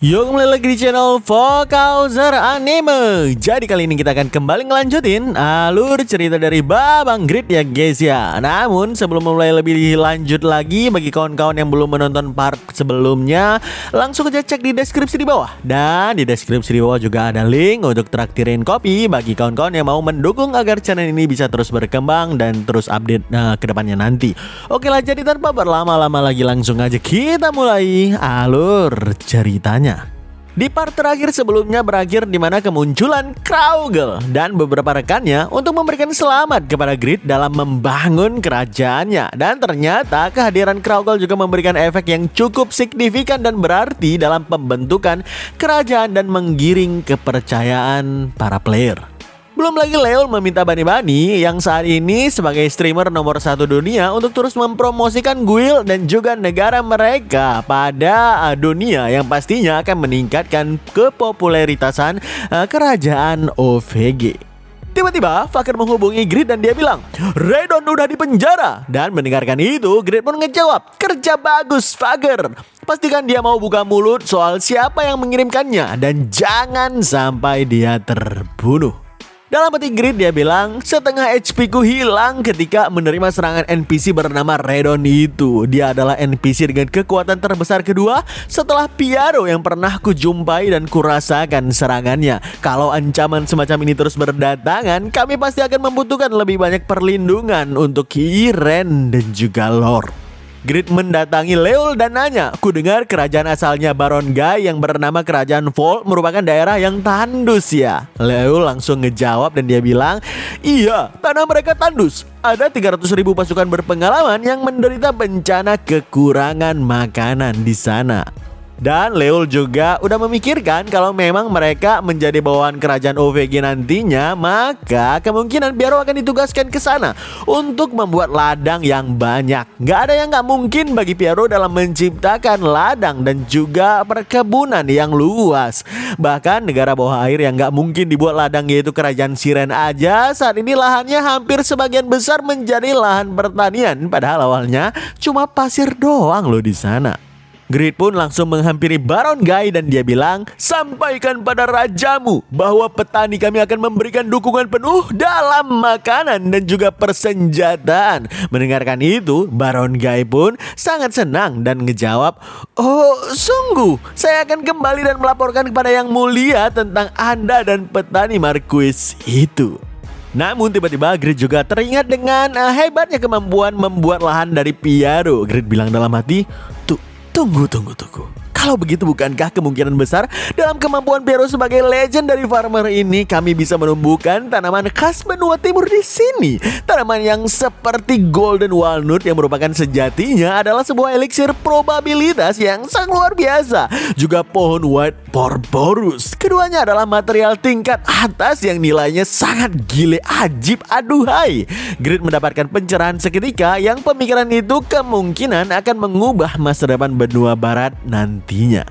Yo, kembali lagi di channel Vokauser Anime. Jadi kali ini kita akan kembali ngelanjutin alur cerita dari Babang Grid ya guys ya. Namun sebelum mulai lebih lanjut lagi, bagi kawan-kawan yang belum menonton part sebelumnya, langsung aja cek di deskripsi di bawah. Dan di deskripsi di bawah juga ada link untuk traktirin kopi bagi kawan-kawan yang mau mendukung agar channel ini bisa terus berkembang dan terus update ke depannya nanti. Oke lah, jadi tanpa berlama-lama lagi langsung aja kita mulai alur ceritanya. Di part terakhir sebelumnya berakhir di mana kemunculan Kraugel dan beberapa rekannya untuk memberikan selamat kepada Grid dalam membangun kerajaannya. Dan ternyata kehadiran Kraugel juga memberikan efek yang cukup signifikan dan berarti dalam pembentukan kerajaan dan menggiring kepercayaan para player. Belum lagi Leol meminta Bani-Bani yang saat ini sebagai streamer nomor 1 dunia untuk terus mempromosikan guild dan juga negara mereka pada dunia yang pastinya akan meningkatkan kepopuleritasan kerajaan OVG. Tiba-tiba Faker menghubungi Grid dan dia bilang, "Raidon udah di penjara." Dan mendengarkan itu, Grid pun ngejawab, "Kerja bagus Faker. Pastikan dia mau buka mulut soal siapa yang mengirimkannya dan jangan sampai dia terbunuh." Dalam hati Grid dia bilang, "Setengah HP ku hilang ketika menerima serangan NPC bernama Raidon itu. Dia adalah NPC dengan kekuatan terbesar kedua setelah Pyaro yang pernah ku jumpai dan kurasakan serangannya. Kalau ancaman semacam ini terus berdatangan, kami pasti akan membutuhkan lebih banyak perlindungan untuk Kiren dan juga Lord." Grid mendatangi Leol dan nanya, "Ku dengar kerajaan asalnya Baron Guy yang bernama Kerajaan Volt merupakan daerah yang tandus ya?" Leol langsung ngejawab dan dia bilang, "Iya, tanah mereka tandus. Ada 300.000 pasukan berpengalaman yang menderita bencana kekurangan makanan di sana." Dan Leol juga udah memikirkan kalau memang mereka menjadi bawahan kerajaan OVG nantinya, maka kemungkinan Pyaro akan ditugaskan ke sana untuk membuat ladang yang banyak. Gak ada yang gak mungkin bagi Pyaro dalam menciptakan ladang dan juga perkebunan yang luas. Bahkan negara bawah air yang gak mungkin dibuat ladang yaitu kerajaan Siren aja, saat ini lahannya hampir sebagian besar menjadi lahan pertanian. Padahal awalnya cuma pasir doang loh di sana. Grid pun langsung menghampiri Baron Guy dan dia bilang, "Sampaikan pada rajamu bahwa petani kami akan memberikan dukungan penuh dalam makanan dan juga persenjataan." Mendengarkan itu, Baron Guy pun sangat senang dan ngejawab, "Oh, sungguh, saya akan kembali dan melaporkan kepada Yang Mulia tentang Anda dan petani Marquis itu." Namun tiba-tiba Grid juga teringat dengan hebatnya kemampuan membuat lahan dari Pyaro. Grid bilang dalam hati, Tunggu. Kalau begitu bukankah kemungkinan besar dalam kemampuan Pyaro sebagai legend dari farmer ini kami bisa menumbuhkan tanaman khas benua timur di sini? Tanaman yang seperti golden walnut yang merupakan sejatinya adalah sebuah eliksir probabilitas yang sangat luar biasa. Juga pohon white porporus. Keduanya adalah material tingkat atas yang nilainya sangat gile ajib aduhai. Grid mendapatkan pencerahan seketika yang pemikiran itu kemungkinan akan mengubah masa depan benua barat nantinya.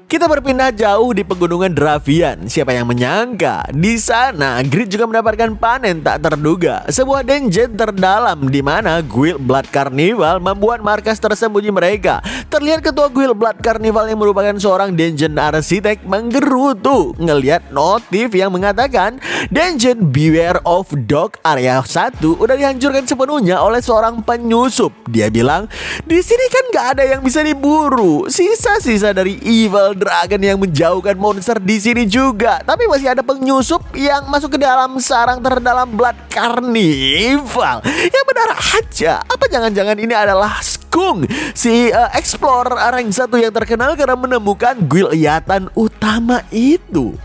Kita berpindah jauh di pegunungan Dravian. Siapa yang menyangka di sana Grid juga mendapatkan panen tak terduga, sebuah dungeon terdalam di mana Guild Blood Carnival membuat markas tersembunyi mereka. Terlihat ketua Guild Blood Carnival yang merupakan seorang dungeon arsitek menggerutu ngelihat notif yang mengatakan Dungeon Beware of Dog area 1 udah dihancurkan sepenuhnya oleh seorang penyusup. Dia bilang, "Di sini kan gak ada yang bisa diburu. Sisa-sisa dari evil dragon yang menjauhkan monster di sini juga. Tapi masih ada penyusup yang masuk ke dalam sarang terdalam Blood Carnival." Ya benar aja. Apa jangan-jangan ini adalah Skung, si explorer rank 1 yang terkenal karena menemukan guild Yatan utama itu.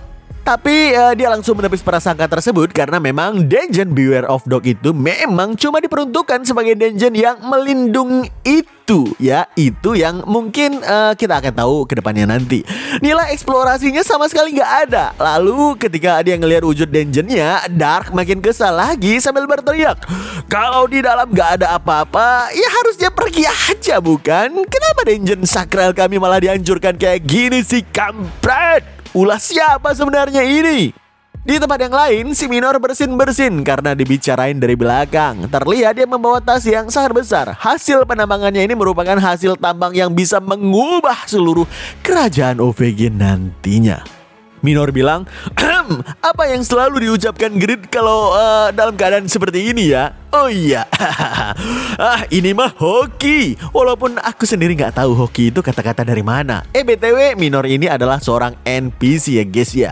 Tapi dia langsung menepis prasangka tersebut karena memang Dungeon Beware of Dog itu memang cuma diperuntukkan sebagai dungeon yang melindungi itu ya, itu yang mungkin kita akan tahu ke depannya nanti. Nilai eksplorasinya sama sekali nggak ada. Lalu ketika dia ngelihat wujud dungeonnya, Dark makin kesal lagi sambil berteriak, "Kalau di dalam nggak ada apa-apa, ya harusnya pergi aja bukan? Kenapa dungeon sakral kami malah dihancurkan kayak gini sih, kampret? Ulah siapa sebenarnya ini?" Di tempat yang lain, si Minor bersin-bersin karena dibicarain dari belakang. Terlihat dia membawa tas yang sangat besar. Hasil penambangannya ini merupakan hasil tambang yang bisa mengubah seluruh kerajaan OVG nantinya. Minor bilang, apa yang selalu diucapkan Grid kalau dalam keadaan seperti ini ya? Oh iya, ini mah hoki. Walaupun aku sendiri nggak tahu hoki itu kata-kata dari mana. BTW, Minor ini adalah seorang NPC ya guys ya.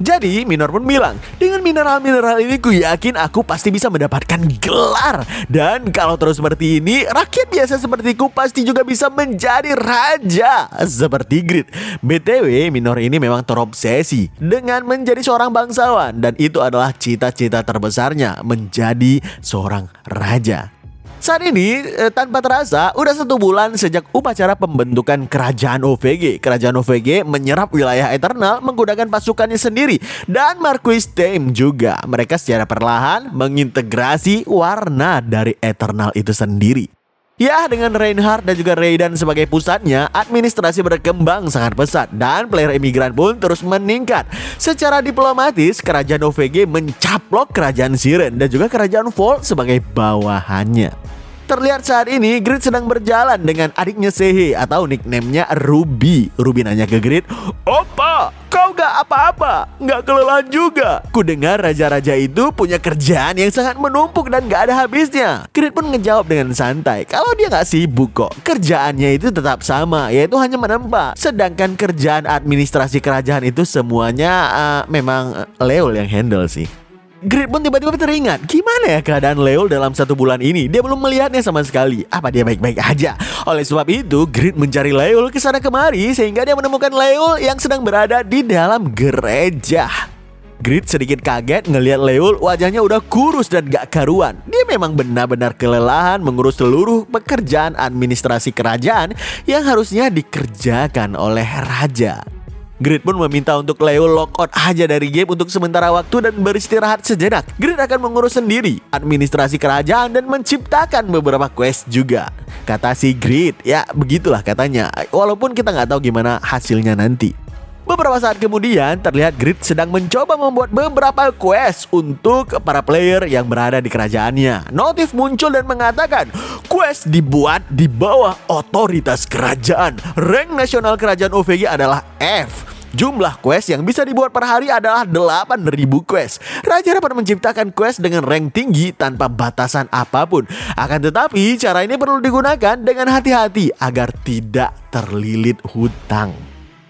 Jadi Minor pun bilang, dengan mineral-mineral ini ku yakin aku pasti bisa mendapatkan gelar. Dan kalau terus seperti ini, rakyat biasa sepertiku pasti juga bisa menjadi raja seperti Grid. BTW, Minor ini memang terobsesi dengan menjadi seorang bangsawan. Dan itu adalah cita-cita terbesarnya, menjadi seorang raja. Saat ini, tanpa terasa, udah 1 bulan sejak upacara pembentukan kerajaan OVG. Kerajaan OVG menyerap wilayah Eternal menggunakan pasukannya sendiri. Dan Marquis Tame juga. Mereka secara perlahan mengintegrasi warna dari Eternal itu sendiri. Ya, dengan Reinhardt dan juga Raiden sebagai pusatnya, administrasi berkembang sangat pesat dan player imigran pun terus meningkat. Secara diplomatis, kerajaan OVG mencaplok kerajaan Siren dan juga kerajaan Volt sebagai bawahannya. Terlihat saat ini Grid sedang berjalan dengan adiknya Sehe atau nicknamenya Ruby. Ruby nanya ke Grid, "Opa, kau gak apa-apa? Gak kelelahan juga? Ku dengar raja-raja itu punya kerjaan yang sangat menumpuk dan gak ada habisnya." Grid pun ngejawab dengan santai, kalau dia gak sibuk kok. Kerjaannya itu tetap sama, yaitu hanya menempa. Sedangkan kerjaan administrasi kerajaan itu semuanya memang Leol yang handle sih. Grid pun tiba-tiba teringat, gimana ya keadaan Leol dalam 1 bulan ini? Dia belum melihatnya sama sekali. Apa dia baik-baik aja? Oleh sebab itu, Grid mencari Leol kesana kemari sehingga dia menemukan Leol yang sedang berada di dalam gereja. Grid sedikit kaget ngelihat Leol, wajahnya udah kurus dan gak karuan. Dia memang benar-benar kelelahan mengurus seluruh pekerjaan administrasi kerajaan yang harusnya dikerjakan oleh raja. Grid pun meminta untuk Leol lockout aja dari game untuk sementara waktu dan beristirahat sejenak. Grid akan mengurus sendiri administrasi kerajaan dan menciptakan beberapa quest juga. Kata si Grid, ya begitulah katanya. Walaupun kita nggak tahu gimana hasilnya nanti. Beberapa saat kemudian terlihat Grid sedang mencoba membuat beberapa quest untuk para player yang berada di kerajaannya. Notif muncul dan mengatakan quest dibuat di bawah otoritas kerajaan. Rank nasional kerajaan OVG adalah F. Jumlah quest yang bisa dibuat per hari adalah 8.000 quest. Raja dapat menciptakan quest dengan rank tinggi tanpa batasan apapun. Akan tetapi cara ini perlu digunakan dengan hati-hati agar tidak terlilit hutang.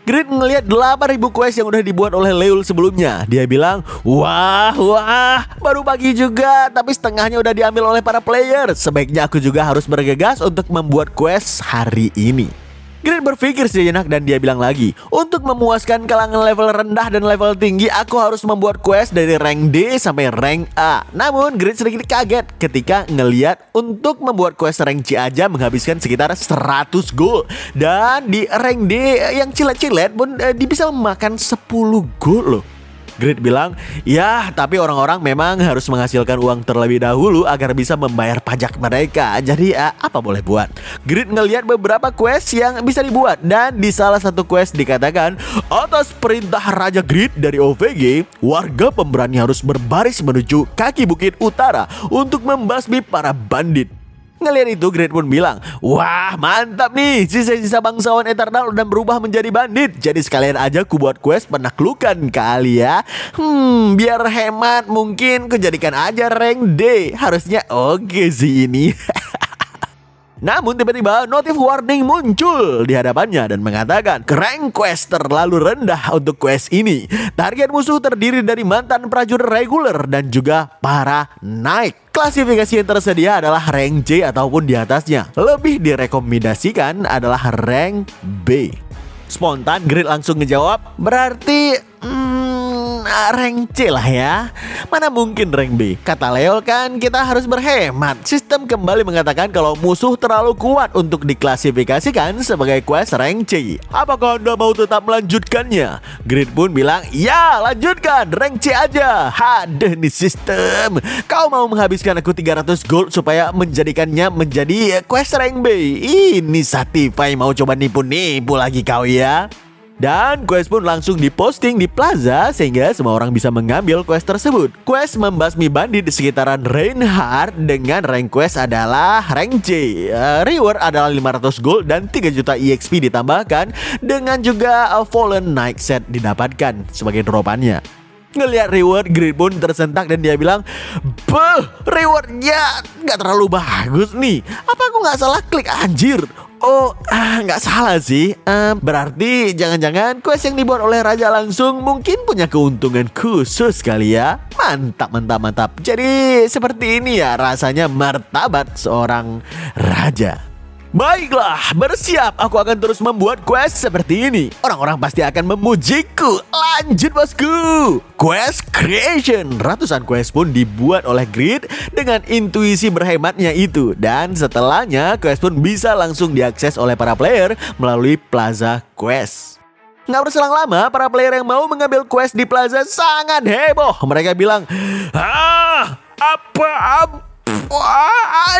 Grid ngelihat 8.000 quest yang udah dibuat oleh Leol sebelumnya. Dia bilang, wah, baru pagi juga, tapi setengahnya udah diambil oleh para player. Sebaiknya aku juga harus bergegas untuk membuat quest hari ini. Grid berpikir sejenak dan dia bilang lagi, untuk memuaskan kalangan level rendah dan level tinggi, aku harus membuat quest dari rank D sampai rank A. Namun Grid sedikit kaget ketika ngeliat untuk membuat quest rank C aja menghabiskan sekitar 100 gold. Dan di rank D yang cilet-cilet pun bisa memakan 10 gold loh. Grid bilang, ya tapi orang-orang memang harus menghasilkan uang terlebih dahulu agar bisa membayar pajak mereka. Jadi apa boleh buat. Grid ngelihat beberapa quest yang bisa dibuat. Dan di salah satu quest dikatakan, atas perintah Raja Grid dari OVG, warga pemberani harus berbaris menuju kaki bukit utara untuk membasmi para bandit. Ngelihat itu Grid pun bilang, wah mantap nih, sisa-sisa bangsawan Eternal udah berubah menjadi bandit. Jadi sekalian aja ku buat quest penaklukan kali ya. Biar hemat mungkin ku jadikan aja rank D. Harusnya oke sih ini. Namun tiba-tiba notif warning muncul di hadapannya dan mengatakan rank quest terlalu rendah untuk quest ini. Target musuh terdiri dari mantan prajurit reguler dan juga para knight. Klasifikasi yang tersedia adalah rank C ataupun di atasnya. Lebih direkomendasikan adalah rank B. Spontan Grid langsung ngejawab, berarti rank C lah ya. Mana mungkin rank B? Kata Leol kan kita harus berhemat. Sistem kembali mengatakan kalau musuh terlalu kuat untuk diklasifikasikan sebagai quest rank C. Apakah Anda mau tetap melanjutkannya? Grid pun bilang, ya lanjutkan, rank C aja. Haduh nih sistem, kau mau menghabiskan aku 300 gold supaya menjadikannya menjadi quest rank B. Ini Satify mau coba nipu-nipu lagi kau ya. Dan quest pun langsung diposting di plaza sehingga semua orang bisa mengambil quest tersebut. Quest membasmi bandit di sekitaran Reinhardt dengan rank quest adalah rank C. Reward adalah 500 gold dan 3 juta EXP ditambahkan dengan juga Fallen Knight set didapatkan sebagai dropannya. Ngelihat reward, Grid pun tersentak dan dia bilang, "Beuh, rewardnya nggak terlalu bagus nih. Apa aku nggak salah klik anjir?" Oh, nggak salah sih. Berarti jangan-jangan quest yang dibuat oleh raja langsung mungkin punya keuntungan khusus kali ya. Mantap, mantap, mantap. Jadi seperti ini ya rasanya martabat seorang raja. Baiklah, bersiap. Aku akan terus membuat quest seperti ini. Orang-orang pasti akan memujiku. Lanjut bosku. Quest creation. Ratusan quest pun dibuat oleh Grid dengan intuisi berhematnya itu. Dan setelahnya quest pun bisa langsung diakses oleh para player melalui plaza quest. Nggak berselang lama, para player yang mau mengambil quest di plaza sangat heboh. Mereka bilang, wah,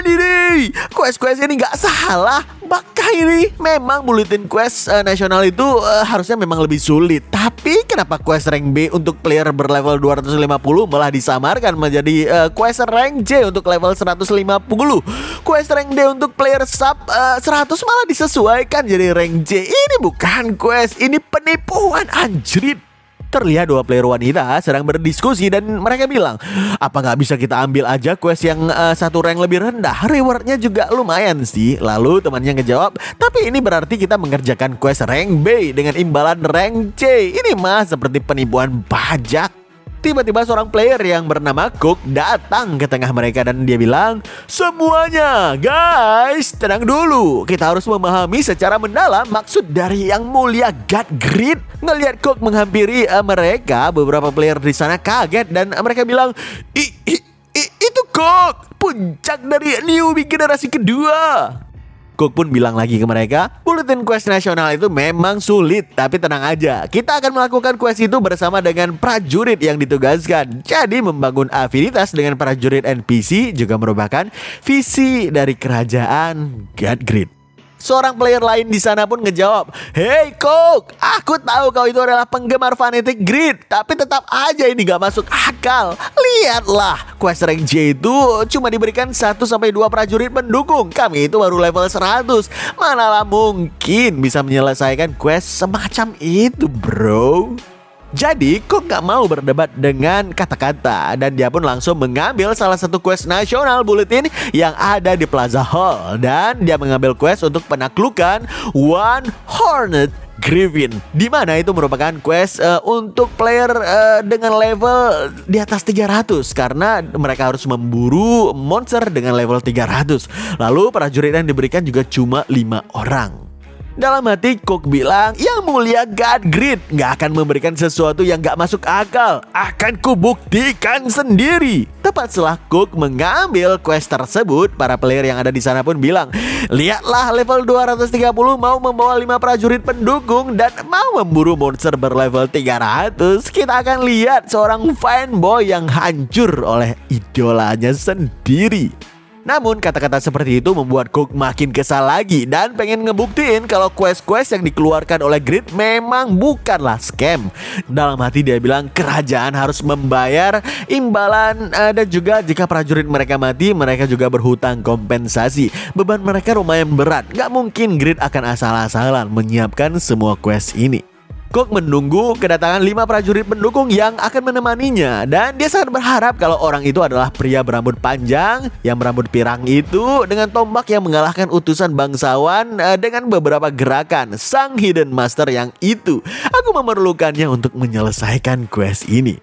ini quest-quest ini nggak salah. Maka ini memang bulletin quest nasional itu harusnya memang lebih sulit. Tapi kenapa quest rank B untuk player berlevel 250 malah disamarkan menjadi quest rank C untuk level 150? Quest rank D untuk player sub 100 malah disesuaikan jadi rank C. Ini bukan quest, ini penipuan anjrit. Terlihat dua player wanita sedang berdiskusi dan mereka bilang, apa nggak bisa kita ambil aja quest yang satu rank lebih rendah, rewardnya juga lumayan sih. Lalu temannya ngejawab, tapi ini berarti kita mengerjakan quest rank B dengan imbalan rank C. Ini mah seperti penipuan pajak. Tiba-tiba seorang player yang bernama Cook datang ke tengah mereka dan dia bilang, "Semuanya, guys, tenang dulu. Kita harus memahami secara mendalam maksud dari yang mulia God Grid." Ngelihat Cook menghampiri mereka, beberapa player di sana kaget dan mereka bilang, "Itu Cook, puncak dari newbie generasi kedua." Cook pun bilang lagi ke mereka, bulletin quest nasional itu memang sulit, tapi tenang aja, kita akan melakukan quest itu bersama dengan prajurit yang ditugaskan. Jadi membangun afinitas dengan prajurit NPC juga merupakan visi dari kerajaan God Grid. Seorang player lain di sana pun ngejawab, "Hey Cook, aku tahu kau itu adalah penggemar fanatik Grid, tapi tetap aja ini gak masuk akal. Lihatlah, quest rank J itu cuma diberikan 1-2 prajurit pendukung. Kami itu baru level 100. Manalah mungkin bisa menyelesaikan quest semacam itu, bro." Jadi Cook gak mau berdebat dengan kata-kata dan dia pun langsung mengambil salah satu quest nasional bulletin yang ada di Plaza Hall. Dan dia mengambil quest untuk penaklukan One Hornet Griffin, di mana itu merupakan quest untuk player dengan level di atas 300 karena mereka harus memburu monster dengan level 300. Lalu prajurit yang diberikan juga cuma 5 orang. Dalam hati Cook bilang, "Yang mulia God Grid gak akan memberikan sesuatu yang gak masuk akal. Akan kubuktikan sendiri." Tepat setelah Cook mengambil quest tersebut, para player yang ada di sana pun bilang, "Lihatlah, level 230 mau membawa 5 prajurit pendukung dan mau memburu monster berlevel 300. Kita akan lihat seorang fanboy yang hancur oleh idolanya sendiri." Namun kata-kata seperti itu membuat Cook makin kesal lagi dan pengen ngebuktiin kalau quest-quest yang dikeluarkan oleh Grid memang bukanlah scam. Dalam hati dia bilang kerajaan harus membayar imbalan dan juga jika prajurit mereka mati mereka juga berhutang kompensasi. Beban mereka lumayan berat, gak mungkin Grid akan asal-asalan menyiapkan semua quest ini. Cook menunggu kedatangan 5 prajurit pendukung yang akan menemaninya. Dan dia sangat berharap kalau orang itu adalah pria berambut panjang yang berambut pirang itu dengan tombak yang mengalahkan utusan bangsawan dengan beberapa gerakan sang hidden master yang itu. Aku memerlukannya untuk menyelesaikan quest ini.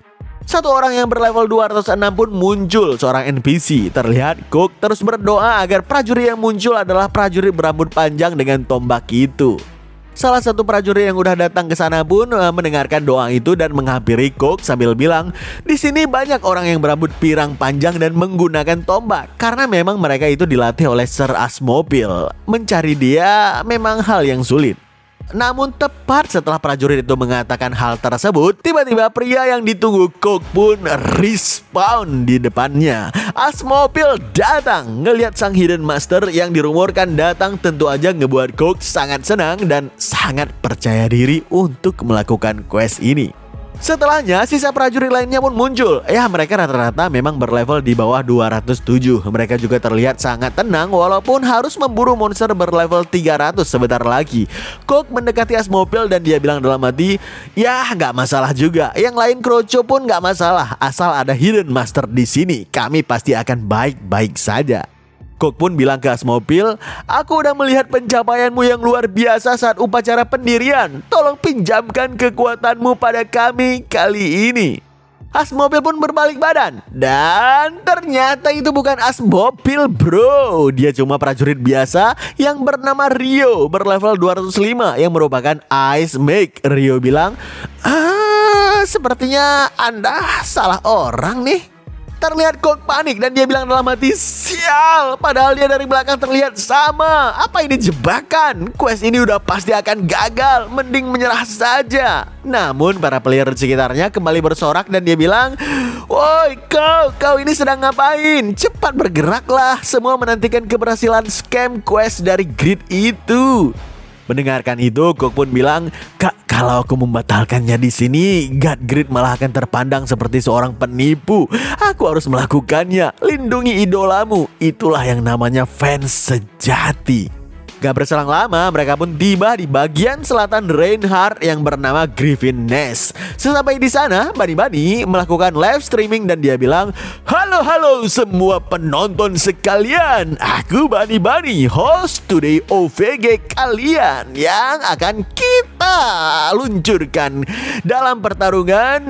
Satu orang yang berlevel 206 pun muncul, seorang NPC. Terlihat Cook terus berdoa agar prajurit yang muncul adalah prajurit berambut panjang dengan tombak itu. Salah satu prajurit yang udah datang ke sana pun mendengarkan doa itu dan menghampiri Cook sambil bilang, "Di sini banyak orang yang berambut pirang panjang dan menggunakan tombak karena memang mereka itu dilatih oleh Sir Asmobil. Mencari dia memang hal yang sulit." Namun tepat setelah prajurit itu mengatakan hal tersebut, tiba-tiba pria yang ditunggu Cook pun respawn di depannya. Asmobil datang. Ngelihat sang Hidden Master yang dirumorkan datang, tentu aja ngebuat Cook sangat senang dan sangat percaya diri untuk melakukan quest ini. Setelahnya, sisa prajurit lainnya pun muncul. Ya, mereka rata-rata memang berlevel di bawah 207. Mereka juga terlihat sangat tenang walaupun harus memburu monster berlevel 300 sebentar lagi. Cook mendekati Asmobil dan dia bilang dalam hati, ya nggak masalah juga. Yang lain kroco pun nggak masalah. Asal ada Hidden Master di sini, kami pasti akan baik-baik saja. Cook pun bilang ke Asmobil, aku udah melihat pencapaianmu yang luar biasa saat upacara pendirian. Tolong pinjamkan kekuatanmu pada kami kali ini. Asmobil pun berbalik badan. Dan ternyata itu bukan Asmobil, bro. Dia cuma prajurit biasa yang bernama Rio, berlevel 205, yang merupakan Ice Mage. Rio bilang, sepertinya Anda salah orang nih. Terlihat Cook panik dan dia bilang dalam hati, sial, padahal dia dari belakang terlihat sama. Apa ini jebakan? Quest ini udah pasti akan gagal, mending menyerah saja. Namun para player di sekitarnya kembali bersorak dan dia bilang, woi kau ini sedang ngapain? Cepat bergeraklah, semua menantikan keberhasilan scam quest dari Grid itu. Mendengarkan itu, Cook pun bilang, Kak, kalau aku membatalkannya di sini, God Grid malah akan terpandang seperti seorang penipu. Aku harus melakukannya. Lindungi idolamu. Itulah yang namanya fans sejati. Gak berselang lama, mereka pun tiba di bagian selatan Reinhardt yang bernama Griffin Nest. Sesampai di sana, Bani melakukan live streaming dan dia bilang, halo semua penonton sekalian. Aku Bani, host Today OVG kalian yang akan kita luncurkan dalam pertarungan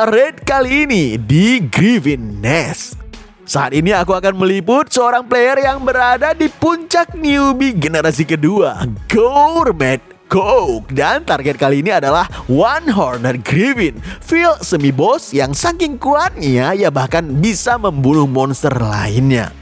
raid kali ini di Griffin Nest. Saat ini aku akan meliput seorang player yang berada di puncak newbie generasi kedua, Gourmet Cook. Dan target kali ini adalah One Horned Griffin, field semi boss yang saking kuatnya ya bahkan bisa membunuh monster lainnya.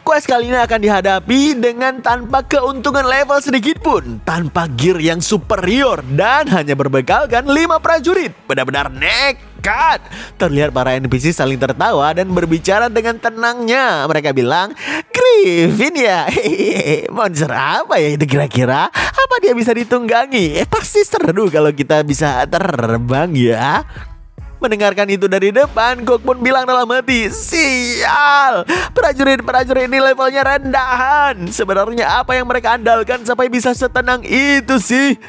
Quest kali ini akan dihadapi dengan tanpa keuntungan level sedikit pun, tanpa gear yang superior, dan hanya berbekalkan 5 prajurit. Benar-benar nekat. Terlihat para NPC saling tertawa dan berbicara dengan tenangnya. Mereka bilang, Griffin ya? Monster apa ya itu kira-kira? Apa dia bisa ditunggangi? Pasti seru kalau kita bisa terbang ya. Mendengarkan itu dari depan, Cook pun bilang dalam hati, sial, prajurit-prajurit ini levelnya rendahan. Sebenarnya apa yang mereka andalkan sampai bisa setenang itu sih?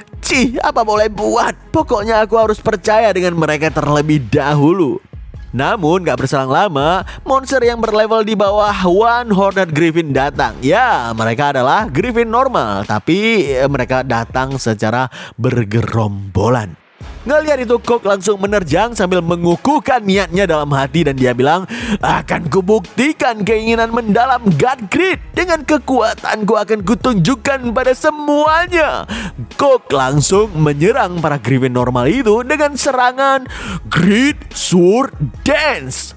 Apa boleh buat? Pokoknya aku harus percaya dengan mereka terlebih dahulu. Namun gak berselang lama, monster yang berlevel di bawah One Horned Griffin datang. Ya, mereka adalah Griffin normal, tapi mereka datang secara bergerombolan. Ngelihat itu, Cook langsung menerjang sambil mengukuhkan niatnya dalam hati dan dia bilang, akan kubuktikan keinginan mendalam God Grid. Dengan kekuatanku akan kutunjukkan pada semuanya. Cook langsung menyerang para Griffin normal itu dengan serangan Grid Sword Dance.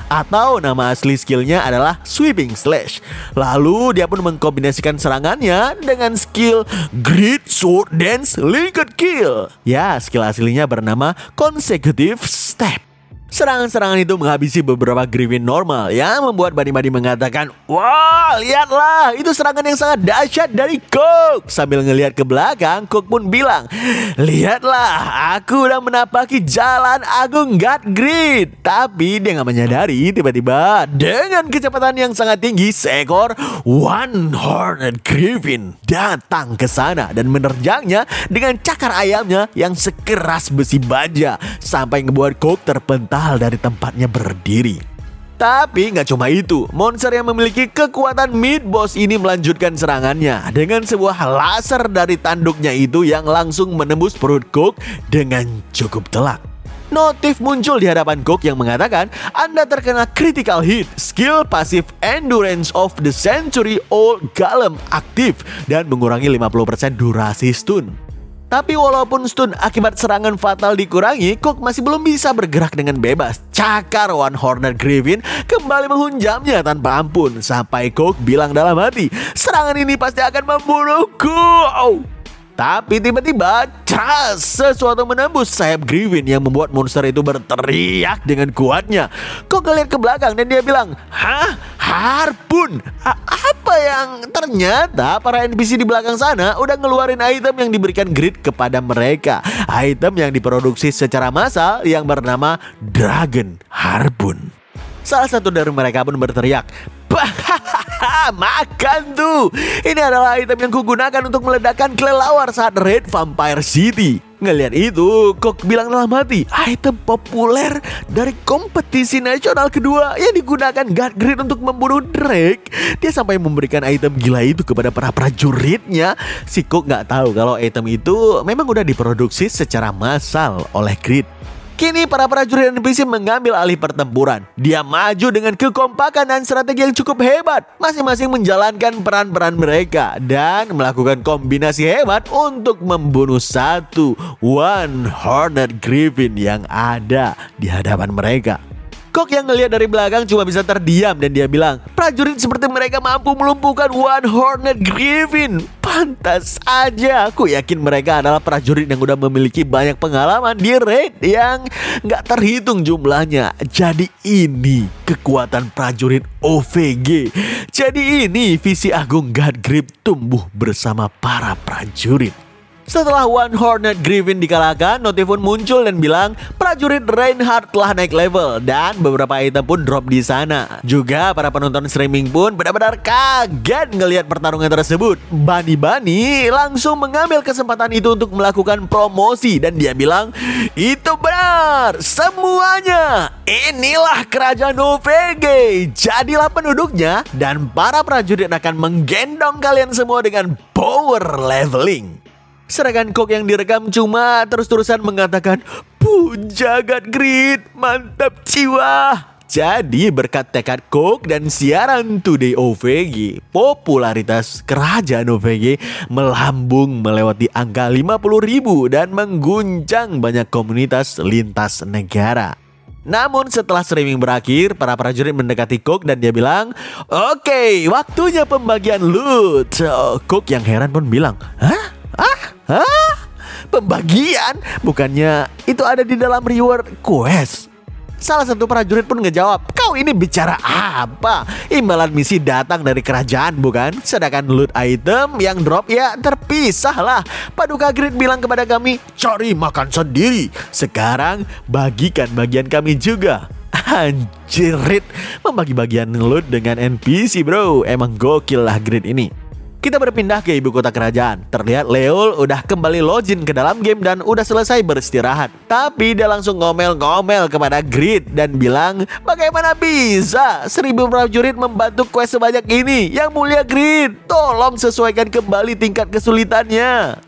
Atau nama asli skillnya adalah Sweeping Slash. Lalu dia pun mengkombinasikan serangannya dengan skill Grid Sword Dance Linked Kill. Ya, skill aslinya bernama Consecutive Step. Serangan-serangan itu menghabisi beberapa Griffin normal yang membuat Bani mengatakan, wah, lihatlah, itu serangan yang sangat dahsyat dari Cook. Sambil ngelihat ke belakang, Cook pun bilang, lihatlah, aku udah menapaki jalan agung God Grid. Tapi dia gak menyadari, tiba-tiba dengan kecepatan yang sangat tinggi, seekor One Horned Griffin datang ke sana dan menerjangnya dengan cakar ayamnya yang sekeras besi baja sampai ngebuat Cook terpental dari tempatnya berdiri. Tapi nggak cuma itu, monster yang memiliki kekuatan mid boss ini melanjutkan serangannya dengan sebuah laser dari tanduknya itu yang langsung menembus perut Cook dengan cukup telak. Notif muncul di hadapan Cook yang mengatakan, Anda terkena critical hit, skill pasif Endurance of the Century Old Golem aktif dan mengurangi 50% durasi stun. Tapi walaupun stun akibat serangan fatal dikurangi, Cook masih belum bisa bergerak dengan bebas. Cakar One Horned Griffin kembali menghunjamnya tanpa ampun sampai Cook bilang dalam hati, serangan ini pasti akan membunuhku. Tapi tiba-tiba, sesuatu menembus sayap Griffin yang membuat monster itu berteriak dengan kuatnya. Kok ngeliat ke belakang dan dia bilang, "Hah? Harpun? Apa yang..." Ternyata para NPC di belakang sana udah ngeluarin item yang diberikan Grid kepada mereka. Item yang diproduksi secara massal yang bernama Dragon Harpoon. Salah satu dari mereka pun berteriak, "Makan tuh! Ini adalah item yang kugunakan untuk meledakkan kelelawar saat raid Vampire City." Ngelihat itu, Kok bilang dalam hati, item populer dari kompetisi nasional kedua yang digunakan God Grid untuk membunuh Drake. Dia sampai memberikan item gila itu kepada para prajuritnya. Si Kok nggak tahu kalau item itu memang udah diproduksi secara massal oleh Grid. Kini para prajurit NPC mengambil alih pertempuran. Dia maju dengan kekompakan dan strategi yang cukup hebat. Masing-masing menjalankan peran-peran mereka dan melakukan kombinasi hebat untuk membunuh satu One-Horned Griffin yang ada di hadapan mereka. Kok yang ngelihat dari belakang cuma bisa terdiam dan dia bilang, prajurit seperti mereka mampu melumpuhkan One-Horned Griffin. Pantas aja, aku yakin mereka adalah prajurit yang udah memiliki banyak pengalaman di raid yang nggak terhitung jumlahnya. Jadi ini kekuatan prajurit OVG. Jadi ini visi agung God Grip tumbuh bersama para prajurit. Setelah One-Horned Griffin dikalahkan, notif pun muncul dan bilang prajurit Reinhardt telah naik level dan beberapa item pun drop di sana. Juga para penonton streaming pun benar-benar kaget ngelihat pertarungan tersebut. Bani langsung mengambil kesempatan itu untuk melakukan promosi dan dia bilang, "Itu benar, semuanya. Inilah kerajaan OVG. Jadilah penduduknya dan para prajurit akan menggendong kalian semua dengan power leveling." Sedangkan Kok yang direkam cuma terus-terusan mengatakan, "Puja God Grid, mantap jiwa." Jadi berkat tekad Kok dan siaran Today OVG, popularitas kerajaan OVG melambung melewati angka 50.000 dan mengguncang banyak komunitas lintas negara. Namun setelah streaming berakhir, para prajurit mendekati Kok dan dia bilang, "Oke, waktunya pembagian loot." Kok yang heran pun bilang, "Hah? Pembagian? Bukannya itu ada di dalam reward quest?" Salah satu prajurit pun ngejawab, "Kau ini bicara apa? Imbalan misi datang dari kerajaan bukan? Sedangkan loot item yang drop ya terpisah lah. Paduka Grid bilang kepada kami, cari makan sendiri. Sekarang bagikan bagian kami juga." Anjirit, membagi bagian loot dengan NPC bro. Emang gokil lah Grid ini. Kita berpindah ke ibu kota kerajaan. Terlihat Leol udah kembali login ke dalam game dan udah selesai beristirahat. Tapi dia langsung ngomel-ngomel kepada Grid dan bilang, "Bagaimana bisa 1000 prajurit membantu quest sebanyak ini? Yang mulia Grid, tolong sesuaikan kembali tingkat kesulitannya."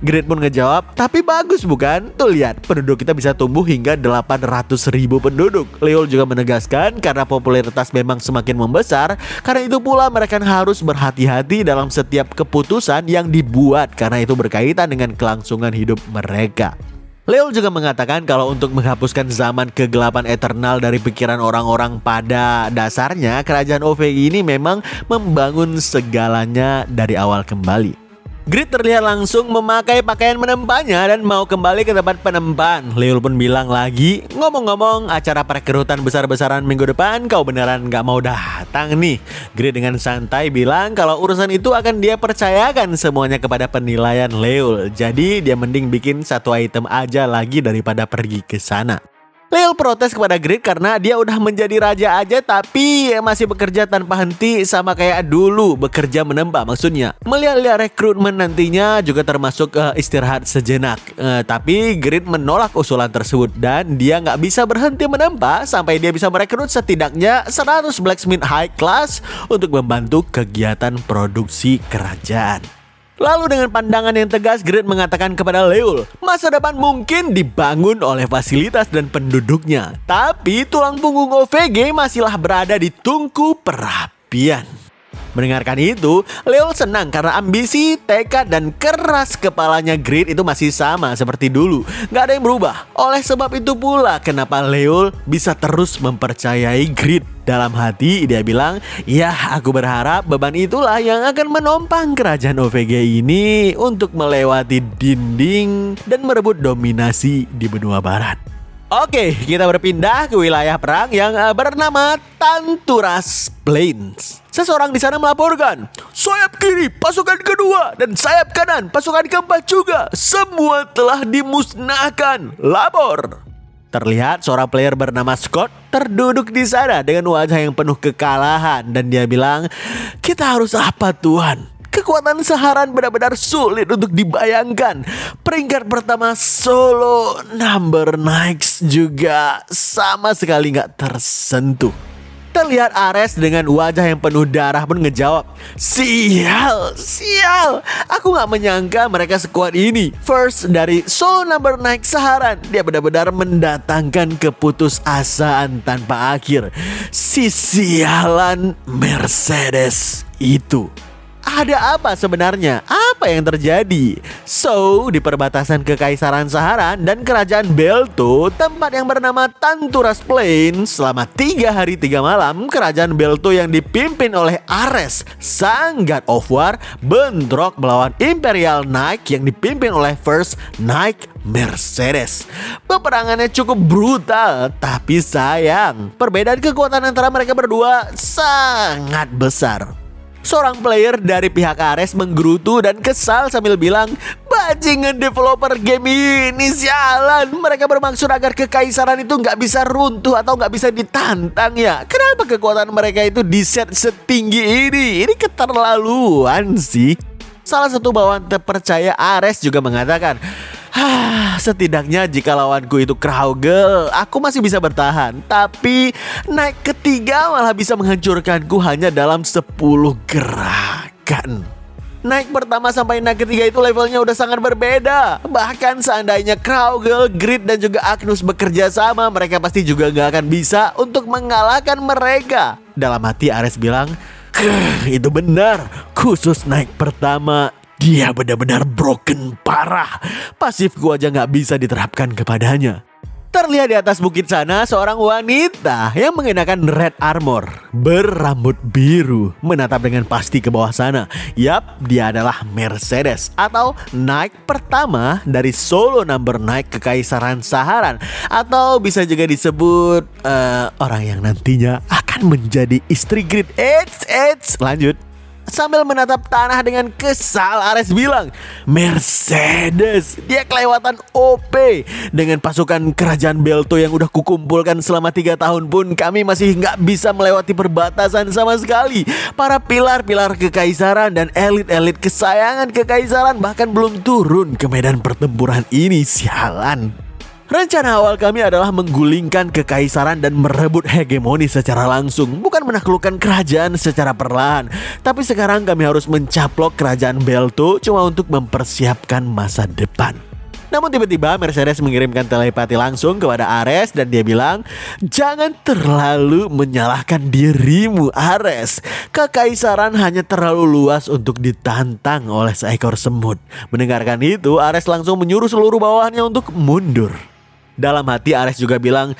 Grid pun ngejawab, "Tapi bagus bukan? Tuh lihat, penduduk kita bisa tumbuh hingga 800.000 penduduk." Leol juga menegaskan karena popularitas memang semakin membesar, karena itu pula mereka harus berhati-hati dalam setiap keputusan yang dibuat karena itu berkaitan dengan kelangsungan hidup mereka. Leol juga mengatakan kalau untuk menghapuskan zaman kegelapan eternal dari pikiran orang-orang, pada dasarnya kerajaan OVG ini memang membangun segalanya dari awal kembali. Grid terlihat langsung memakai pakaian menempanya dan mau kembali ke tempat penempan. Leol pun bilang lagi, "Ngomong-ngomong, acara perekrutan besar-besaran minggu depan kau beneran gak mau datang nih?" Grid dengan santai bilang kalau urusan itu akan dia percayakan semuanya kepada penilaian Leol. Jadi dia mending bikin satu item aja lagi daripada pergi ke sana. Leol protes kepada Grid karena dia udah menjadi raja aja tapi masih bekerja tanpa henti sama kayak dulu bekerja menempa maksudnya. Melihat-lihat rekrutmen nantinya juga termasuk istirahat sejenak. Tapi Grid menolak usulan tersebut dan dia nggak bisa berhenti menempa sampai dia bisa merekrut setidaknya 100 blacksmith high class untuk membantu kegiatan produksi kerajaan. Lalu dengan pandangan yang tegas, Grid mengatakan kepada Leol, masa depan mungkin dibangun oleh fasilitas dan penduduknya, tapi tulang punggung OVG masihlah berada di tungku perapian. Mendengarkan itu, Leol senang karena ambisi, tekad, dan keras kepalanya Grid itu masih sama seperti dulu. Gak ada yang berubah. Oleh sebab itu pula kenapa Leol bisa terus mempercayai Grid. Dalam hati dia bilang, ya aku berharap beban itulah yang akan menompang kerajaan OVG ini untuk melewati dinding dan merebut dominasi di benua barat. Oke, kita berpindah ke wilayah perang yang bernama Tanturas Plains. Seseorang di sana melaporkan, sayap kiri pasukan kedua dan sayap kanan pasukan keempat juga semua telah dimusnahkan. Lapor. Terlihat seorang player bernama Scott terduduk di sana dengan wajah yang penuh kekalahan dan dia bilang, kita harus apa Tuhan? Kekuatan Saharan benar-benar sulit untuk dibayangkan. Peringkat pertama Solo Number Knights juga sama sekali nggak tersentuh. Terlihat Ares dengan wajah yang penuh darah pun ngejawab, sial, aku gak menyangka mereka sekuat ini. First dari Solo Number Knight Saharan, dia benar-benar mendatangkan keputusasaan tanpa akhir. Si sialan Mercedes itu. Ada apa sebenarnya? Apa yang terjadi? So, di perbatasan Kekaisaran Saharan dan Kerajaan Belto, tempat yang bernama Tanturas Plains, selama 3 hari 3 malam, Kerajaan Belto yang dipimpin oleh Ares, sang God of War, bentrok melawan Imperial Knight yang dipimpin oleh First Knight Mercedes. Peperangannya cukup brutal, tapi sayang, perbedaan kekuatan antara mereka berdua sangat besar. Seorang player dari pihak Ares menggerutu dan kesal sambil bilang, bajingan developer game ini sialan. Mereka bermaksud agar kekaisaran itu nggak bisa runtuh atau nggak bisa ditantang ya. Kenapa kekuatan mereka itu di-set setinggi ini? Ini keterlaluan sih. Salah satu bawahan terpercaya Ares juga mengatakan, setidaknya jika lawanku itu Kraugel, aku masih bisa bertahan. Tapi naik ketiga malah bisa menghancurkanku hanya dalam 10 gerakan. Naik pertama sampai naik ketiga itu levelnya udah sangat berbeda. Bahkan seandainya Kraugel, Grid, dan juga Agnus bekerja sama, mereka pasti juga gak akan bisa untuk mengalahkan mereka. Dalam hati Ares bilang, itu benar, khusus naik pertama dia benar-benar broken parah. Pasifku aja gak bisa diterapkan kepadanya. Terlihat di atas bukit sana seorang wanita yang mengenakan red armor berambut biru menatap dengan pasti ke bawah sana. Yap, dia adalah Mercedes atau Knight pertama dari Solo Number Knight Kekaisaran Saharan, atau bisa juga disebut orang yang nantinya akan menjadi istri Grid. Lanjut. Sambil menatap tanah dengan kesal, Ares bilang, Mercedes, dia kelewatan OP. Dengan pasukan kerajaan Belto yang udah kukumpulkan selama 3 tahun pun kami masih nggak bisa melewati perbatasan sama sekali. Para pilar-pilar kekaisaran dan elit-elit kesayangan kekaisaran bahkan belum turun ke medan pertempuran ini, sialan. Rencana awal kami adalah menggulingkan kekaisaran dan merebut hegemoni secara langsung, bukan menaklukkan kerajaan secara perlahan. Tapi sekarang kami harus mencaplok kerajaan Belto cuma untuk mempersiapkan masa depan. Namun tiba-tiba Mercedes mengirimkan telepati langsung kepada Ares dan dia bilang, jangan terlalu menyalahkan dirimu Ares. Kekaisaran hanya terlalu luas untuk ditantang oleh seekor semut. Mendengarkan itu, Ares langsung menyuruh seluruh bawahannya untuk mundur. Dalam hati Ares juga bilang,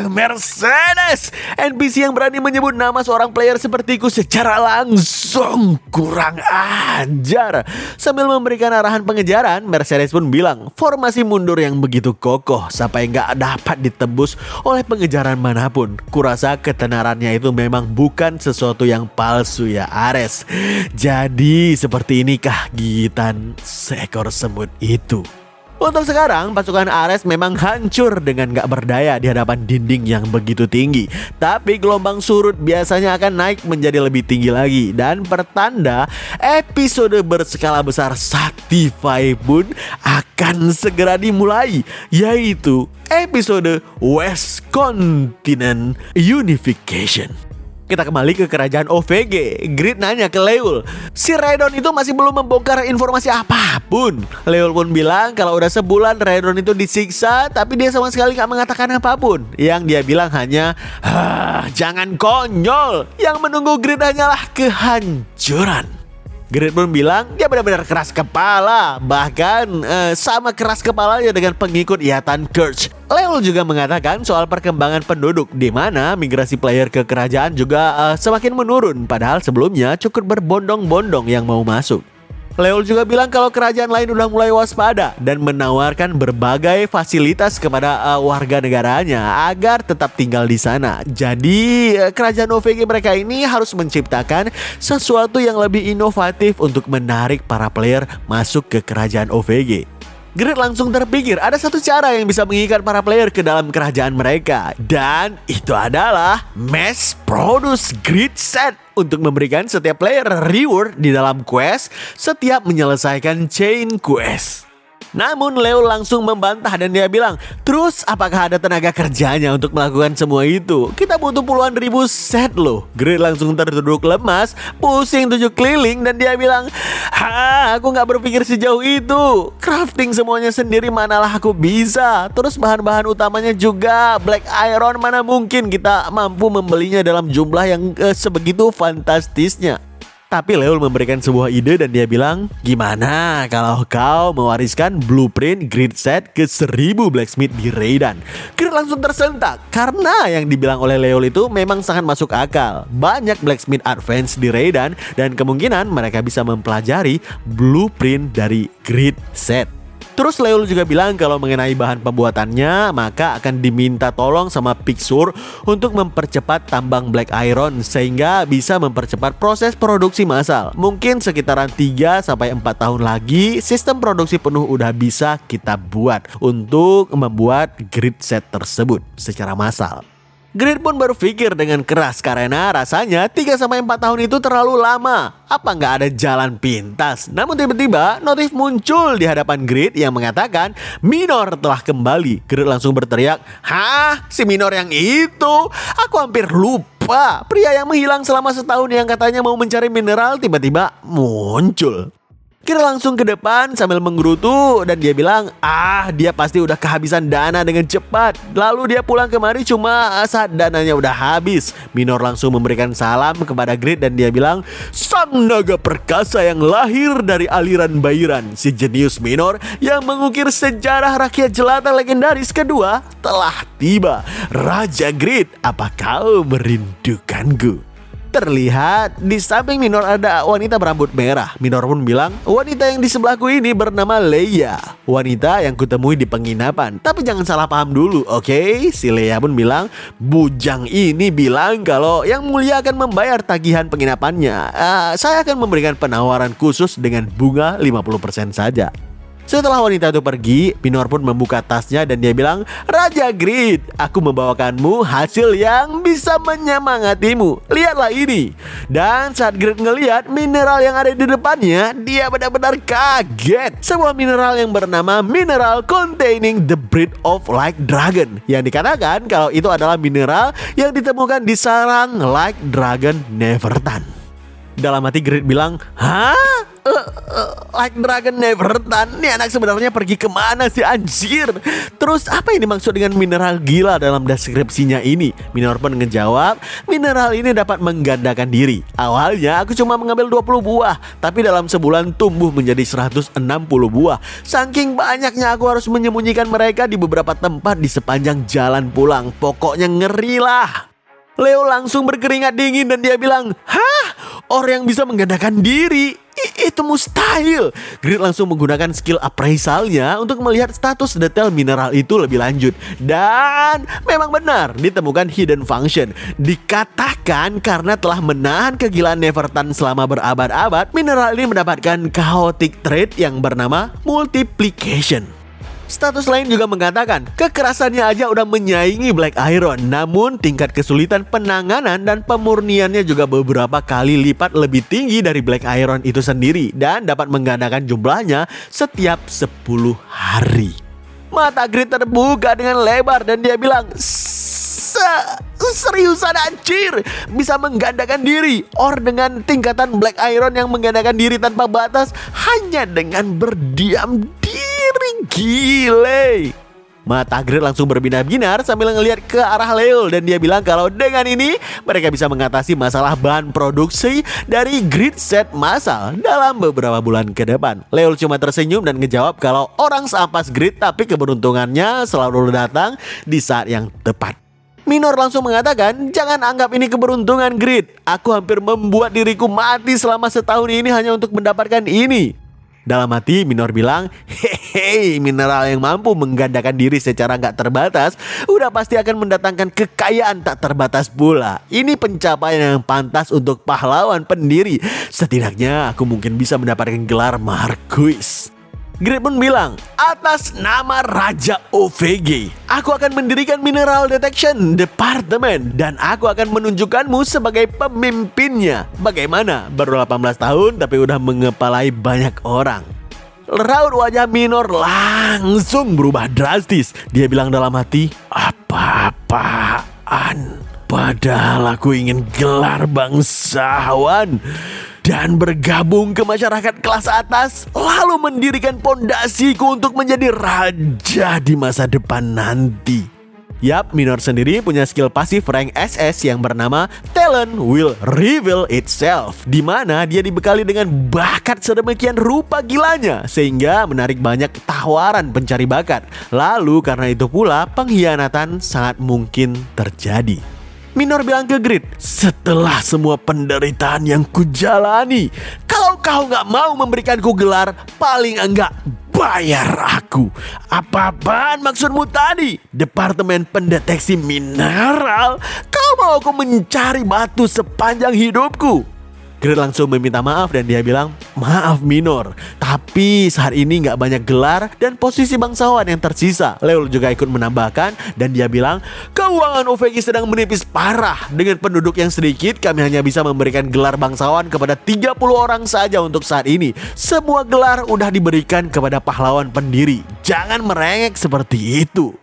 Mercedes, NPC yang berani menyebut nama seorang player sepertiku secara langsung kurang ajar. Sambil memberikan arahan pengejaran, Mercedes pun bilang, formasi mundur yang begitu kokoh sampai nggak dapat ditembus oleh pengejaran manapun. Kurasa ketenarannya itu memang bukan sesuatu yang palsu ya Ares. Jadi seperti inikah gigitan seekor semut itu. Untuk sekarang, pasukan Ares memang hancur dengan gak berdaya di hadapan dinding yang begitu tinggi. Tapi gelombang surut biasanya akan naik menjadi lebih tinggi lagi. Dan pertanda, episode berskala besar Sanctify pun akan segera dimulai, yaitu episode West Continent Unification. Kita kembali ke kerajaan OVG. Grid nanya ke Leul, si Raidon itu masih belum membongkar informasi apapun. Leul pun bilang kalau udah sebulan Raidon itu disiksa, tapi dia sama sekali gak mengatakan apapun. Yang dia bilang hanya, jangan konyol. Yang menunggu Grid hanyalah kehancuran. Grid pun bilang dia benar-benar keras kepala, bahkan sama keras kepalanya dengan pengikut Yatan Kurch. Leul juga mengatakan soal perkembangan penduduk, di mana migrasi player ke kerajaan juga semakin menurun, padahal sebelumnya cukup berbondong-bondong yang mau masuk. Leul juga bilang kalau kerajaan lain udah mulai waspada dan menawarkan berbagai fasilitas kepada warga negaranya agar tetap tinggal di sana. Jadi kerajaan OVG mereka ini harus menciptakan sesuatu yang lebih inovatif untuk menarik para player masuk ke kerajaan OVG. Grid langsung terpikir ada satu cara yang bisa mengikat para player ke dalam kerajaan mereka, dan itu adalah mass produce grid set untuk memberikan setiap player reward di dalam quest setiap menyelesaikan chain quest. Namun Leul langsung membantah dan dia bilang, terus apakah ada tenaga kerjanya untuk melakukan semua itu? Kita butuh puluhan ribu set loh. Grid langsung terduduk lemas, pusing 7 keliling dan dia bilang, aku gak berpikir sejauh itu. Crafting semuanya sendiri manalah aku bisa. Terus bahan-bahan utamanya juga black iron, mana mungkin kita mampu membelinya dalam jumlah yang sebegitu fantastisnya. Tapi Leul memberikan sebuah ide dan dia bilang, gimana kalau kau mewariskan blueprint grid set ke 1000 blacksmith di Raidan? Grid langsung tersentak karena yang dibilang oleh Leul itu memang sangat masuk akal. Banyak blacksmith advance di Raidan dan kemungkinan mereka bisa mempelajari blueprint dari grid set. Terus Leul juga bilang kalau mengenai bahan pembuatannya, maka akan diminta tolong sama Pixur untuk mempercepat tambang black iron sehingga bisa mempercepat proses produksi massal. Mungkin sekitaran 3-4 tahun lagi sistem produksi penuh udah bisa kita buat untuk membuat grid set tersebut secara massal. Grid pun berpikir dengan keras karena rasanya 3-4 tahun itu terlalu lama. Apa nggak ada jalan pintas? Namun tiba-tiba notif muncul di hadapan Grid yang mengatakan Minor telah kembali. Grid langsung berteriak, hah? Si Minor yang itu? Aku hampir lupa. Pria yang menghilang selama setahun yang katanya mau mencari mineral tiba-tiba muncul. Grid langsung ke depan sambil menggerutu dan dia bilang, dia pasti udah kehabisan dana dengan cepat. Lalu dia pulang kemari cuma saat dananya udah habis. Minor langsung memberikan salam kepada Grid dan dia bilang, sang naga perkasa yang lahir dari aliran Bairan, si jenius Minor yang mengukir sejarah rakyat jelata legendaris kedua telah tiba. Raja Grid, apa kau merindukanku? Terlihat di samping Minor ada wanita berambut merah. Minor pun bilang, wanita yang di sebelahku ini bernama Leia, wanita yang kutemui di penginapan. Tapi jangan salah paham dulu, oke? Si Leia pun bilang, bujang ini bilang kalau yang mulia akan membayar tagihan penginapannya. Saya akan memberikan penawaran khusus dengan bunga 50% saja. Setelah wanita itu pergi, Minor pun membuka tasnya dan dia bilang, Raja Grid, aku membawakanmu hasil yang bisa menyemangatimu. Lihatlah ini. Dan saat Grid ngelihat mineral yang ada di depannya, dia benar-benar kaget. Sebuah mineral yang bernama Mineral Containing the Breath of Like Dragon, yang dikatakan kalau itu adalah mineral yang ditemukan di sarang Like Dragon Neverton. Dalam hati Grid bilang, hah? Like Dragon Neverton? Ini anak sebenarnya pergi kemana sih anjir? Terus apa yang dimaksud dengan mineral gila dalam deskripsinya ini? Minor pun ngejawab, mineral ini dapat menggandakan diri. Awalnya aku cuma mengambil 20 buah, tapi dalam sebulan tumbuh menjadi 160 buah. Saking banyaknya aku harus menyembunyikan mereka di beberapa tempat di sepanjang jalan pulang. Pokoknya ngeri lah. Leo langsung berkeringat dingin dan dia bilang, hah? Orang yang bisa menggandakan diri? Itu mustahil. Grid langsung menggunakan skill appraisalnya untuk melihat status detail mineral itu lebih lanjut. Dan memang benar ditemukan hidden function. Dikatakan karena telah menahan kegilaan Neverton selama berabad-abad, mineral ini mendapatkan chaotic trait yang bernama multiplication. Status lain juga mengatakan kekerasannya aja udah menyaingi Black Iron, namun tingkat kesulitan penanganan dan pemurniannya juga beberapa kali lipat lebih tinggi dari Black Iron itu sendiri dan dapat menggandakan jumlahnya setiap 10 hari. Mata Grid terbuka dengan lebar dan dia bilang, Seriusan anjir, bisa menggandakan diri. Or dengan tingkatan Black Iron yang menggandakan diri tanpa batas hanya dengan berdiam diri. Gile. Mata Grid langsung berbinar-binar sambil ngelihat ke arah Leo, dan dia bilang kalau dengan ini mereka bisa mengatasi masalah bahan produksi dari Grid set massal dalam beberapa bulan ke depan. Leo cuma tersenyum dan ngejawab kalau orang seampas Grid, tapi keberuntungannya selalu datang di saat yang tepat. Minor langsung mengatakan, jangan anggap ini keberuntungan Grid. Aku hampir membuat diriku mati selama setahun ini hanya untuk mendapatkan ini. Dalam hati Minor bilang, hehehe, mineral yang mampu menggandakan diri secara gak terbatas udah pasti akan mendatangkan kekayaan tak terbatas pula. Ini pencapaian yang pantas untuk pahlawan pendiri. Setidaknya aku mungkin bisa mendapatkan gelar Marquis. Grid pun bilang, atas nama Raja OVG, aku akan mendirikan Mineral Detection Department dan aku akan menunjukkanmu sebagai pemimpinnya. Bagaimana? Baru 18 tahun tapi udah mengepalai banyak orang. Raut wajah Minor langsung berubah drastis. Dia bilang dalam hati, apa-apaan? Padahal aku ingin gelar bangsawan dan bergabung ke masyarakat kelas atas, lalu mendirikan pondasiku untuk menjadi raja di masa depan nanti. Yap, Minor sendiri punya skill pasif rank SS yang bernama Talent Will Reveal Itself, di mana dia dibekali dengan bakat sedemikian rupa gilanya sehingga menarik banyak tawaran pencari bakat. Lalu karena itu pula pengkhianatan sangat mungkin terjadi. Minor bilang ke Grid, setelah semua penderitaan yang kujalani, kalau kau gak mau memberikanku gelar, paling enggak bayar aku. Apa-apaan maksudmu tadi? Departemen Pendeteksi Mineral? Kau mau aku mencari batu sepanjang hidupku? Grid langsung meminta maaf dan dia bilang, maaf Minor, tapi saat ini nggak banyak gelar dan posisi bangsawan yang tersisa. Leo juga ikut menambahkan dan dia bilang, keuangan OVG sedang menipis parah. Dengan penduduk yang sedikit, kami hanya bisa memberikan gelar bangsawan kepada 30 orang saja untuk saat ini. Semua gelar udah diberikan kepada pahlawan pendiri. Jangan merengek seperti itu.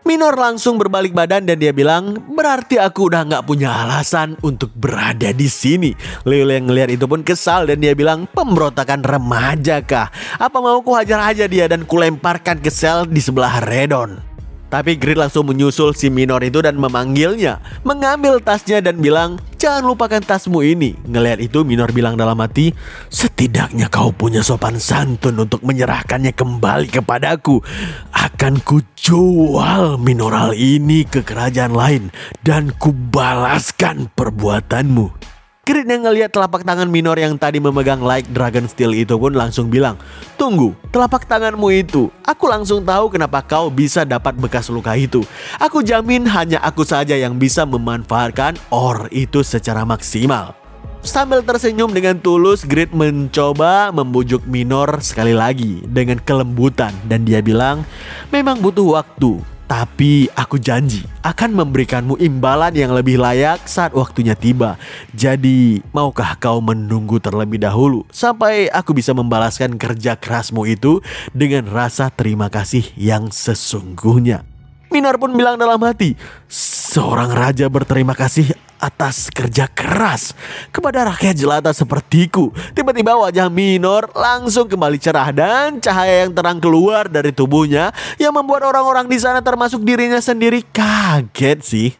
Minor langsung berbalik badan dan dia bilang, berarti aku udah gak punya alasan untuk berada di sini. Leo yang ngelihat itu pun kesal dan dia bilang, pemberontakan remaja kah? Apa mau ku hajar aja dia dan kulemparkan ke sel di sebelah Redon? Tapi Grid langsung menyusul si Minor itu dan memanggilnya, mengambil tasnya dan bilang, jangan lupakan tasmu ini. Ngelihat itu Minor bilang dalam hati, setidaknya kau punya sopan santun untuk menyerahkannya kembali kepadaku. Akan kujual mineral ini ke kerajaan lain dan kubalaskan perbuatanmu. Grid yang ngelihat telapak tangan Minor yang tadi memegang Like Dragon Steel itu pun langsung bilang, tunggu, telapak tanganmu itu, aku langsung tahu kenapa kau bisa dapat bekas luka itu. Aku jamin hanya aku saja yang bisa memanfaatkan ore itu secara maksimal. Sambil tersenyum dengan tulus, Grid mencoba membujuk Minor sekali lagi dengan kelembutan dan dia bilang, memang butuh waktu. Tapi aku janji akan memberikanmu imbalan yang lebih layak saat waktunya tiba. Jadi maukah kau menunggu terlebih dahulu sampai aku bisa membalaskan kerja kerasmu itu dengan rasa terima kasih yang sesungguhnya. Minor pun bilang dalam hati, seorang raja berterima kasih atas kerja keras kepada rakyat jelata sepertiku. Tiba-tiba wajah Minor langsung kembali cerah dan cahaya yang terang keluar dari tubuhnya yang membuat orang-orang di sana termasuk dirinya sendiri kaget sih.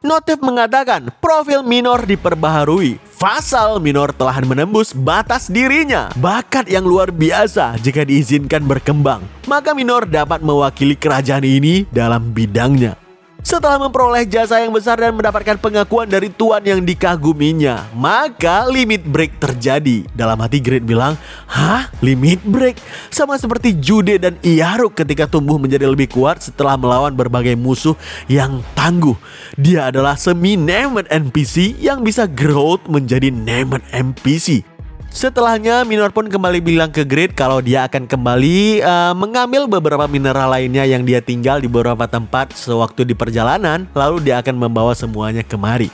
Notif mengatakan profil Minor diperbaharui. Fasal Minor telah menembus batas dirinya. Bakat yang luar biasa jika diizinkan berkembang. Maka Minor dapat mewakili kerajaan ini dalam bidangnya. Setelah memperoleh jasa yang besar dan mendapatkan pengakuan dari tuan yang dikaguminya, maka limit break terjadi. Dalam hati Grid bilang, hah? Limit break? Sama seperti Jude dan Iaruk ketika tumbuh menjadi lebih kuat setelah melawan berbagai musuh yang tangguh. Dia adalah semi-named NPC yang bisa growth menjadi named NPC. Setelahnya Minor pun kembali bilang ke Grid kalau dia akan kembali mengambil beberapa mineral lainnya yang dia tinggal di beberapa tempat sewaktu di perjalanan. Lalu dia akan membawa semuanya kemari.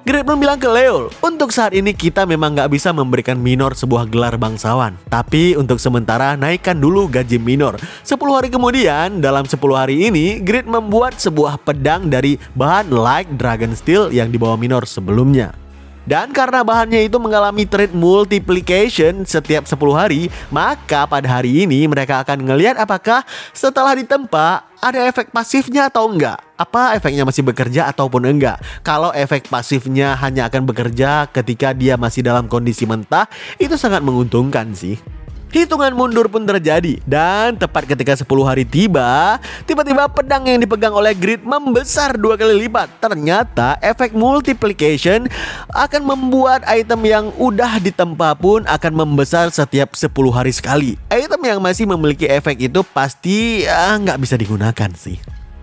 Grid pun bilang ke Leol, untuk saat ini kita memang nggak bisa memberikan Minor sebuah gelar bangsawan. Tapi untuk sementara naikkan dulu gaji Minor. 10 hari kemudian, dalam 10 hari ini, Grid membuat sebuah pedang dari bahan like Dragon Steel yang dibawa Minor sebelumnya. Dan karena bahannya itu mengalami trait multiplication setiap 10 hari, maka pada hari ini mereka akan ngelihat apakah setelah ditempa ada efek pasifnya atau enggak. Apa efeknya masih bekerja ataupun enggak. Kalau efek pasifnya hanya akan bekerja ketika dia masih dalam kondisi mentah, itu sangat menguntungkan sih. Hitungan mundur pun terjadi, dan tepat ketika 10 hari tiba, tiba-tiba pedang yang dipegang oleh Grid membesar 2 kali lipat. Ternyata efek multiplication akan membuat item yang udah ditempa pun akan membesar setiap 10 hari sekali. Item yang masih memiliki efek itu pasti nggak bisa digunakan sih.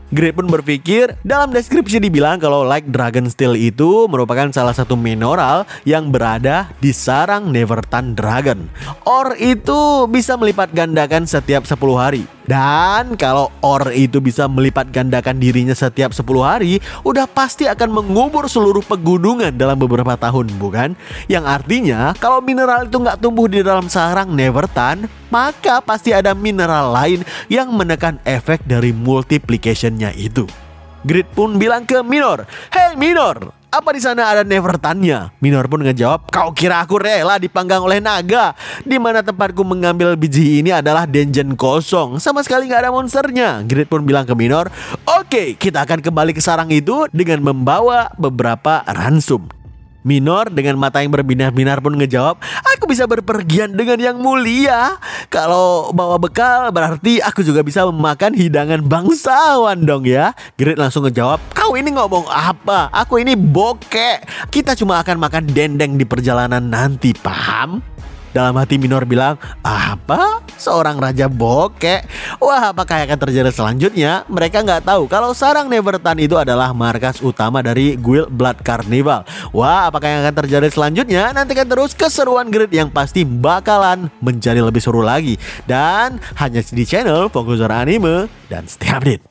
Grid pun berpikir, dalam deskripsi dibilang kalau like Dragon Steel itu merupakan salah satu mineral yang berada di sarang Neverton Dragon. Ore itu bisa melipat gandakan setiap 10 hari. Dan kalau ore itu bisa melipat gandakan dirinya setiap 10 hari, udah pasti akan mengubur seluruh pegunungan dalam beberapa tahun, bukan? Yang artinya, kalau mineral itu nggak tumbuh di dalam sarang Neverton, maka pasti ada mineral lain yang menekan efek dari multiplication-nya itu. Grid pun bilang ke Minor, "Hey Minor, apa di sana ada Neverton-nya?" Minor pun ngejawab, "Kau kira aku rela dipanggang oleh naga? Di mana tempatku mengambil biji ini adalah dungeon kosong, sama sekali nggak ada monsternya." Grid pun bilang ke Minor, "Oke, kita akan kembali ke sarang itu dengan membawa beberapa ransum." Minor dengan mata yang berbinar-binar pun ngejawab, "Aku bisa berpergian dengan yang mulia. Kalau bawa bekal berarti aku juga bisa memakan hidangan bangsawan dong ya." Grid langsung ngejawab, "Kau ini ngomong apa? Aku ini bokek. Kita cuma akan makan dendeng di perjalanan nanti, paham?" Dalam hati Minor bilang, "Apa? Seorang raja bokek? Wah, apakah yang akan terjadi selanjutnya?" Mereka nggak tahu kalau sarang Neverton itu adalah markas utama dari Guild Blood Carnival. Wah, apakah yang akan terjadi selanjutnya? Nantikan terus keseruan Grid yang pasti bakalan menjadi lebih seru lagi. Dan hanya di channel Fokuser Anime, dan stay update.